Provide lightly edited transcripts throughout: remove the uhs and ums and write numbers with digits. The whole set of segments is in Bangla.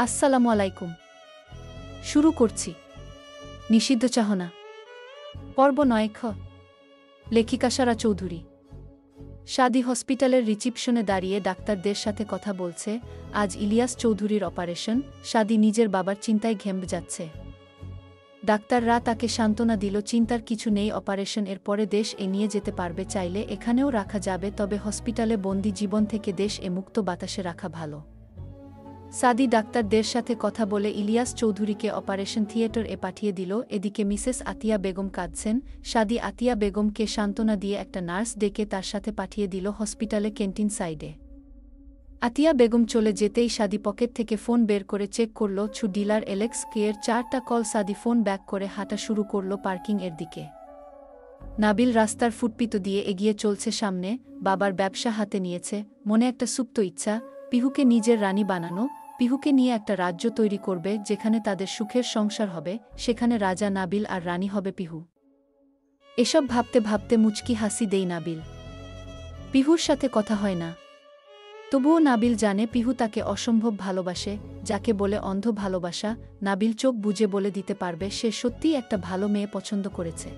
আসসালামু আলাইকুম। শুরু করছি। নিষিদ্ধ চাহনা পর্ব ৯ খ। লেখিকা সারা চৌধুরী। শাদি হসপিটালের রিসিপশনে দাঁড়িয়ে ডাক্তারদের সাথে কথা বলছে। আজ ইলিয়াস চৌধুরীর অপারেশন। শাদি নিজের বাবার চিন্তায় ঘেমে যাচ্ছে। ডাক্তাররা তাকে সান্ত্বনা দিল, চিন্তার কিছু নেই, অপারেশন এর পরে দেশ নিয়ে যেতে পারবে, চাইলে এখানেও রাখা যাবে, তবে হসপিটালে বন্দি জীবন থেকে দেশ মুক্ত বাতাসে রাখা ভালো। সাদি ডাক্তারদের সাথে কথা বলে ইলিয়াস চৌধুরীকে অপারেশন থিয়েটারে পাঠিয়ে দিল। এদিকে মিসেস আতিয়া বেগম কাঁদছেন। শাদি আতিয়া বেগমকে সান্ত্বনা দিয়ে একটা নার্স ডেকে তার সাথে পাঠিয়ে দিল হসপিটালে ক্যান্টিন সাইডে। আতিয়া বেগম চলে যেতেই শাদি পকেট থেকে ফোন বের করে চেক করল ডিলার এলেক্স কেয়ের 4টা কল। শাদি ফোন ব্যাক করে হাঁটা শুরু করল পার্কিং এর দিকে। নাবিল রাস্তার ফুটপিত দিয়ে এগিয়ে চলছে সামনে। বাবার ব্যবসা হাতে নিয়েছে, মনে একটা সুপ্ত ইচ্ছা, পিহুকে নিজের রানী বানানো, পিহুকে নিয়ে একটা রাজ্য তৈরি করবে যেখানে তাদের সুখের সংসার হবে, সেখানে রাজা নাবিল আর রানী হবে পিহু। এসব ভাবতে ভাবতে মুচকি হাসি দেই নাবিল। পিহুর সাথে কথা হয় না, তবুও নাবিল জানে পিহু তাকে অসম্ভব ভালোবাসে, যাকে বলে অন্ধ ভালোবাসা। নাবিল চোখ বুজে বলে দিতে পারবে সে সত্যিই একটা ভালো মেয়ে পছন্দ করেছে।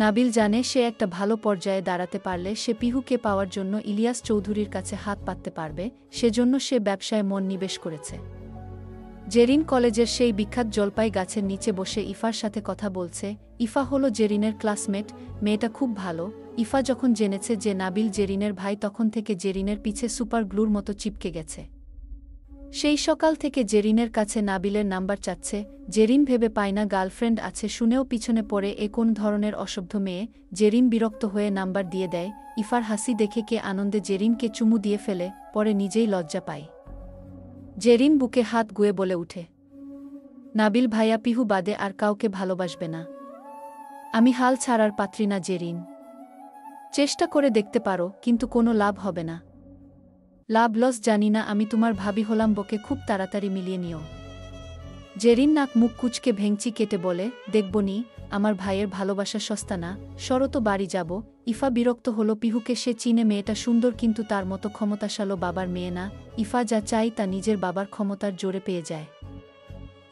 নাবিল জানে সে একটা ভালো পর্যায়ে দাঁড়াতে পারলে সে পিহুকে পাওয়ার জন্য ইলিয়াস চৌধুরীর কাছে হাত পাততে পারবে, সেজন্য সে ব্যবসায় মন নিবেশ করেছে। জেরিন কলেজের সেই বিখ্যাত জলপাই গাছের নিচে বসে ইফার সাথে কথা বলছে। ইফা হলো জেরিনের ক্লাসমেট, মেয়েটা খুব ভালো। ইফা যখন জেনেছে যে নাবিল জেরিনের ভাই, তখন থেকে জেরিনের পিছে সুপার গ্লুর মতো চিপকে গেছে। সেই সকাল থেকে জেরিনের কাছে নাবিলের নাম্বার চাচ্ছে। জেরিন ভেবে পায় না গার্লফ্রেন্ড আছে, শুনেও পিছনে পড়ে এ কোন ধরনের অসভ্য মেয়ে। জেরিন বিরক্ত হয়ে নাম্বার দিয়ে দেয়। ইফার হাসি দেখে কে আনন্দে জেরিনকে চুমু দিয়ে ফেলে, পরে নিজেই লজ্জা পায়। জেরিন বুকে হাত গুয়ে বলে উঠে, নাবিল ভাইয়া পিহু বাদে আর কাউকে ভালোবাসবে না। আমি হাল ছাড়ার পাত্রী না জেরিন। চেষ্টা করে দেখতে পারো, কিন্তু কোনো লাভ হবে না। লাভ লস জানি না, আমি তোমার ভাবি হলাম বকে খুব তাড়াতাড়ি মিলিয়ে নিও। জেরিন নাক মুখ কুচকে ভেঙচি কেটে বলে, দেখবনি, আমার ভাইয়ের ভালোবাসা সস্তা না, সরো তো বাড়ি যাব। ইফা বিরক্ত হলো, পিহুকে সে চিনে, মেয়েটা সুন্দর কিন্তু তার মতো ক্ষমতাশালো বাবার মেয়ে না। ইফা যা চাই তা নিজের বাবার ক্ষমতার জোরে পেয়ে যায়।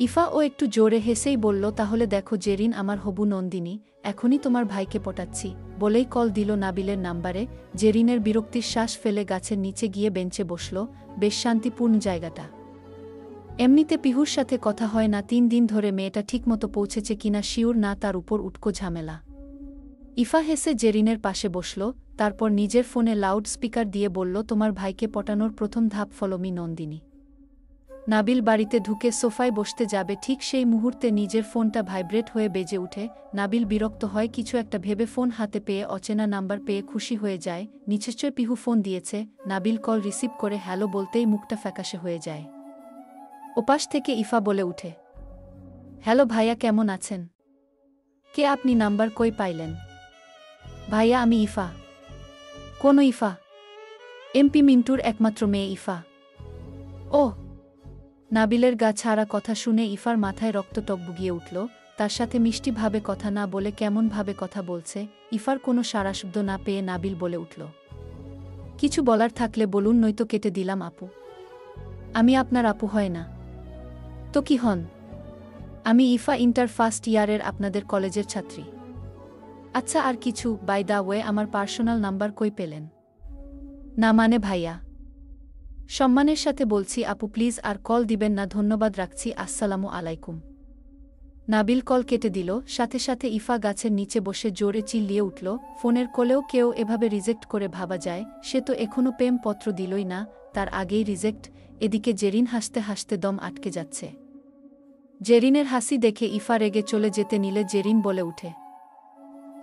ইফা ও একটু জোরে হেসেই বলল, তাহলে দেখো জেরিন আমার হবু নন্দিনী, এখনই তোমার ভাইকে পটাচ্ছি, বলেই কল দিল নাবিলের নাম্বারে। জেরিনের বিরক্তির শ্বাস ফেলে গাছের নিচে গিয়ে বেঞ্চে বসল। বেশ শান্তিপূর্ণ জায়গাটা। এমনিতে পিহুর সাথে কথা হয় না 3 দিন ধরে, মেয়েটা ঠিকমতো পৌঁছেছে কিনা শিওর না, তার উপর উটকো ঝামেলা। ইফা হেসে জেরিনের পাশে বসল, তারপর নিজের ফোনে লাউড স্পিকার দিয়ে বলল, তোমার ভাইকে পটানোর প্রথম ধাপ ফলো মি নন্দিনী। নাবিল বাড়িতে ঢুকে সোফায় বসতে যাবে, ঠিক সেই মুহূর্তে নিজের ফোনটা ভাইব্রেট হয়ে বেজে উঠে। নাবিল বিরক্ত হয়, কিছু একটা ভেবে ফোন হাতে পেয়ে অচেনা নাম্বার পেয়ে খুশি হয়ে যায়। নিশ্চয় পিহু ফোন দিয়েছে। নাবিল কল রিসিভ করে হ্যালো বলতেই মুখটা ফ্যাকাশে হয়ে যায়। ওপাশ থেকে ইফা বলে উঠে, হ্যালো ভাইয়া, কেমন আছেন? কে আপনি, নাম্বার কই পাইলেন? ভাইয়া আমি ইফা। কোন ইফা? এমপি মিন্টুর একমাত্র মেয়ে ইফা। ও। নাবিলের গা ছাড়া কথা শুনে ইফার মাথায় রক্ত টকবুগিয়ে উঠল। তার সাথে মিষ্টিভাবে কথা না বলে কেমনভাবে কথা বলছে। ইফার কোনো সাড়াশব্দ না পেয়ে নাবিল বলে উঠল, কিছু বলার থাকলে বলুন, নয়তো কেটে দিলাম আপু। আমি আপনার আপু হয় না তো কি হন? আমি ইফা, ইন্টার ফার্স্ট ইয়ারের আপনাদের কলেজের ছাত্রী। আচ্ছা, আর কিছু? বাই দা ওয়ে, আমার পার্সোনাল নাম্বার কই পেলেন? না মানে ভাইয়া, সম্মানের সাথে বলছি আপু, প্লিজ আর কল দিবেন না, ধন্যবাদ, রাখছি, আসসালামু আলাইকুম। নাবিল কল কেটে দিল। সাথে সাথে ইফা গাছের নিচে বসে জোরে চিল্লিয়ে উঠল, ফোনের কলেও কেউ এভাবে রিজেক্ট করে ভাবা যায়? সে তো এখনও প্রেমপত্র দিলই না, তার আগেই রিজেক্ট। এদিকে জেরিন হাসতে হাসতে দম আটকে যাচ্ছে। জেরিনের হাসি দেখে ইফা রেগে চলে যেতে নিলে জেরিন বলে উঠে,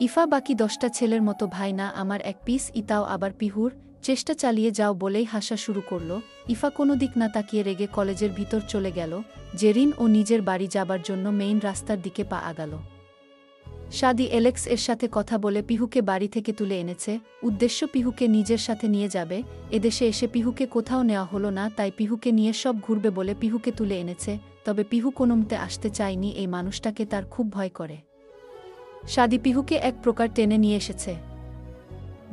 ইফা বাকি 10টা ছেলের মতো ভাই না আমার, এক পিস, ইতাও আবার পিহুর। চেষ্টা চালিয়ে যাও বলেই হাসা শুরু করল। ইফা কোনো দিক না তাকিয়ে রেগে কলেজের ভিতর চলে গেল। জেরিন ও নিজের বাড়ি যাবার জন্য মেইন রাস্তার দিকে পা আগাল। শাদি এলেক্স এর সাথে কথা বলে পিহুকে বাড়ি থেকে তুলে এনেছে। উদ্দেশ্য পিহুকে নিজের সাথে নিয়ে যাবে। এদেশে এসে পিহুকে কোথাও নেওয়া হলো না, তাই পিহুকে নিয়ে সব ঘুরবে বলে পিহুকে তুলে এনেছে। তবে পিহু কোনোমতে আসতে চায়নি, এই মানুষটাকে তার খুব ভয় করে। শাদি পিহুকে এক প্রকার টেনে নিয়ে এসেছে।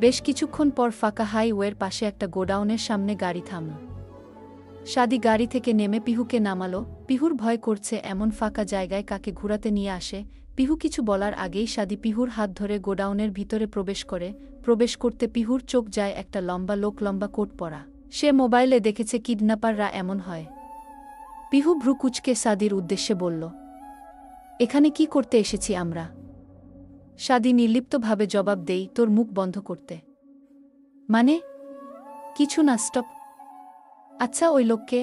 বেশ কিছুক্ষণ পর ফাঁকা হাইওয়ের পাশে একটা গোডাউনের সামনে গাড়ি থামল। সাদি গাড়ি থেকে নেমে পিহুকে নামালো। পিহুর ভয় করছে এমন ফাঁকা জায়গায় কাকে ঘুরাতে নিয়ে আসে। পিহু কিছু বলার আগেই সাদি পিহুর হাত ধরে গোডাউনের ভিতরে প্রবেশ করে। প্রবেশ করতে পিহুর চোখ যায় একটা লম্বা লোক, লম্বা কোট পরা। সে মোবাইলে দেখেছে কিডন্যাপাররা এমন হয়। পিহু ভ্রু কুঁচকে সাদির উদ্দেশ্যে বলল, এখানে কি করতে এসেছি আমরা? সাদি নির্লিপ্তভাবে জবাব দেই, তোর মুখ বন্ধ করতে। মানে? কিছু না, স্টপ। আচ্ছা, ওই লোককে?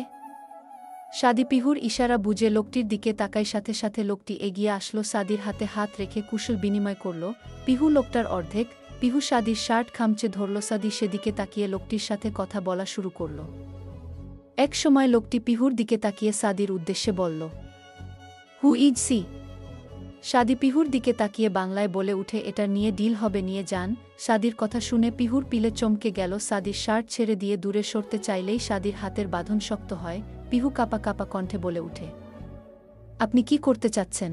সাদি পিহুর ইশারা বুঝে লোকটির দিকে তাকায়। সাথে সাথে লোকটি এগিয়ে আসলো, সাদির হাতে হাত রেখে কুশল বিনিময় করল। পিহু লোকটার অর্ধেক। পিহু সাদির শার্ট খামচে ধরল। সাদি সেদিকে তাকিয়ে লোকটির সাথে কথা বলা শুরু করল। এক সময় লোকটি পিহুর দিকে তাকিয়ে সাদির উদ্দেশ্যে বলল, হু ইজ সি? সাদি পিহুর দিকে তাকিয়ে বাংলায় বলে উঠে, এটা নিয়ে ডিল হবে, নিয়ে যান। সাদির কথা শুনে পিহুর পিলে চমকে গেল। সাদির শার্ট ছেড়ে দিয়ে দূরে সরতে চাইলেই সাদির হাতের বাঁধন শক্ত হয়। পিহু কাঁপা কাঁপা কণ্ঠে বলে উঠে, আপনি কি করতে চাচ্ছেন?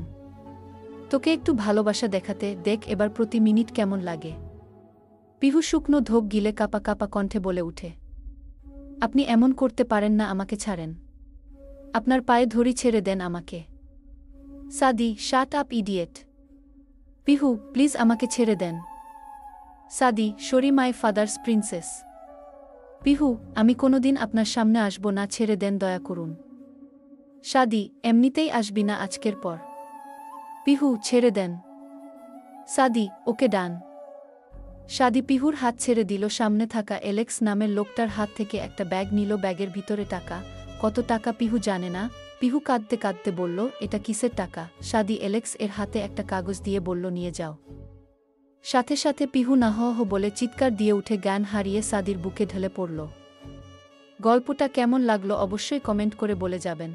তোকে একটু ভালোবাসা দেখাতে, দেখ এবার প্রতি মিনিট কেমন লাগে। পিহু শুকনো ধোপ গিলে কাঁপা কাঁপা কণ্ঠে বলে উঠে, আপনি এমন করতে পারেন না, আমাকে ছাড়েন। আপনার পায়ে ধরি, ছেড়ে দেন আমাকে। সাদি, shut up idiot. Pihu, please আমাকে ছেড়ে দেন। সাদি, sorry my father's princess. Pihu, আমি কোনোদিন আপনার সামনে আসব না, ছেড়ে দেন দয়া করুন। সাদি, এমনিতেই আসবি না আজকের পর। পিহু, ছেড়ে দেন। সাদি, ওকে ডান। সাদি পিহুর হাত ছেড়ে দিল। সামনে থাকা এলেক্স নামের লোকটার হাত থেকে একটা ব্যাগ নিল। ব্যাগের ভিতরে টাকা। কত টাকা পিহু জানে না। পিহু কাঁদতে কাঁদতে বলল, এটা কিসের টাকা? সাদি এলেক্স এর হাতে একটা কাগজ দিয়ে বলল, নিয়ে যাও। সাথে সাথে পিহু না হ বলে চিৎকার দিয়ে উঠে জ্ঞান হারিয়ে সাদির বুকে ঢলে পড়ল। গল্পটা কেমন লাগলো অবশ্যই কমেন্ট করে বলে যাবেন।